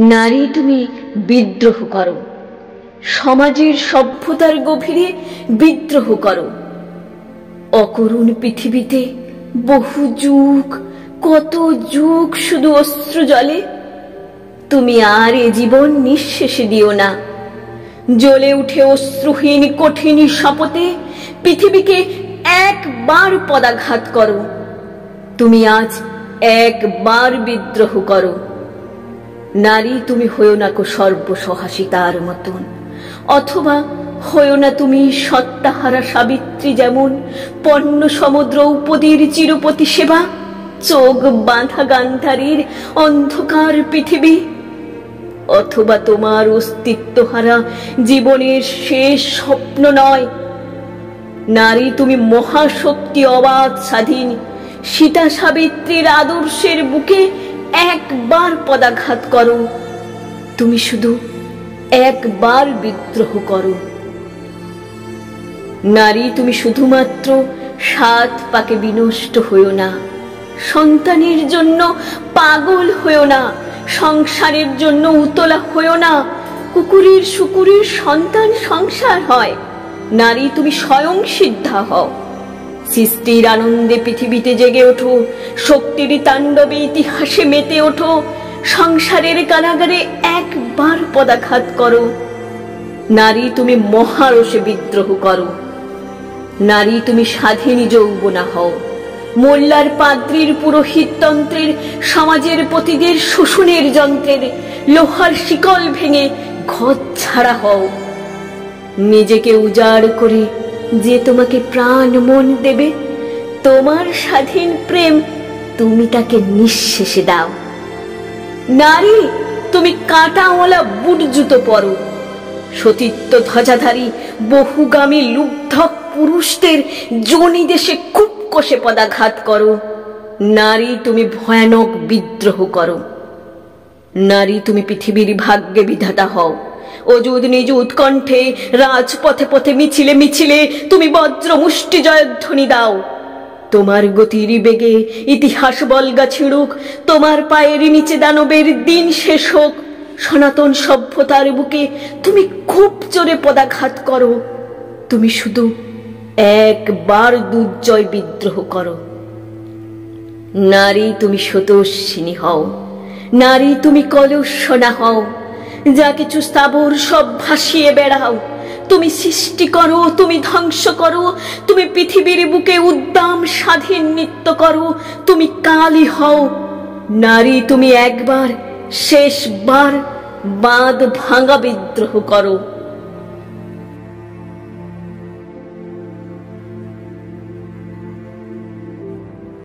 নারী তুমি বিদ্রোহ করো, সমাজের সভ্যতার গভীরে বিদ্রোহ করো। অকরুণ পৃথিবীতে বহু যুগ, কত যুগ শুধু অশ্রু জলে। তুমি আর এ জীবন নিঃশেষে দিও না। জ্বলে উঠে অশ্রুহীন কঠিন শপথে পৃথিবীকে একবার পদাঘাত করো। তুমি আজ একবার বিদ্রোহ করো। নারী তুমি হয়েও না কো সর্বসহাসিতার মতন, অথবা হয়েও না তুমি সত্তাহারা সাবিত্রী, যেমন পণ্য সমুদ্র উপদীর চিরপতি সেবা, চোখ বাঁধা গান্ধারীর অন্ধকার পৃথিবী। অথবা তোমার অস্তিত্বহারা জীবনের শেষ স্বপ্ন নয়। নারী তুমি মহাশক্তি, অবাধ স্বাধীন সীতা সাবিত্রীর আদর্শের বুকে একবার পদাঘাত করো। তুমি শুধু একবার বিদ্রোহ করো। নারী তুমি শুধুমাত্র 7 পাকে বিনষ্ট হইও না, সন্তানের জন্য পাগল হইও না, সংসারের জন্য উতলা হইও না। কুকুরের শুকুরের সন্তান সংসার হয়। নারী তুমি স্বয়ং সিদ্ধা হও। সৃষ্টির আনন্দে পৃথিবীতে জেগে ওঠো, শক্তির তাণ্ডবে ইতিহাসে মেতে ওঠো। সংসারের কারাগারে একবার পদাঘাত করো। নারী তুমি মহারসে বিদ্রোহ করো। নারী তুমি স্বাধীনী যৌবনা হও। মোল্লার পাদ্রীর পুরোহিততন্ত্রের, সমাজের পতিদের শোষণের যন্ত্রের লোহার শিকল ভেঙে ঘর ছাড়া হও। নিজেকে উজাড় করে যে তোমাকে প্রাণ মন দেবে, তোমার স্বাধীন প্রেম তুমি তাকে নিঃশেষে দাও। নারী তুমি কাঁটাওয়ালা বুট জুতো পরো। সতীত্ব ধ্বজাধারী বহুগামী লুব্ধক পুরুষদের যোনি দেশে খুব কষে পদাঘাত করো। নারী তুমি ভয়ানক বিদ্রোহ করো। নারী তুমি পৃথিবীর ভাগ্যে বিধাতা হও। অযুত নিযুত কণ্ঠে রাজপথে পথে মিছিলে মিছিলে তুমি বজ্র মুষ্টি জয়ধ্বনি দাও। তোমার গতির বেগে ইতিহাস বলগা ছিড়ুক, তোমার পায়ের নিচে দানবের দিন শেষ হোক। সনাতন সভ্যতার বুকে তুমি খুব জোরে পদাঘাত করো। তুমি শুধু একবার দুর্জয় বিদ্রোহ করো। নারী তুমি শতস্বিনী হও। নারী তুমি কলুষণা হও। যা কিছু স্থাবর সব ভাসিয়ে বেড়াও। তুমি সৃষ্টি করো, তুমি ধ্বংস করো। তুমি পৃথিবীর বুকে উদ্দাম স্বাধীন নৃত্য করো। তুমি কালী হও। নারী তুমি একবার, শেষবার বাঁধ ভাঙা বিদ্রোহ করো।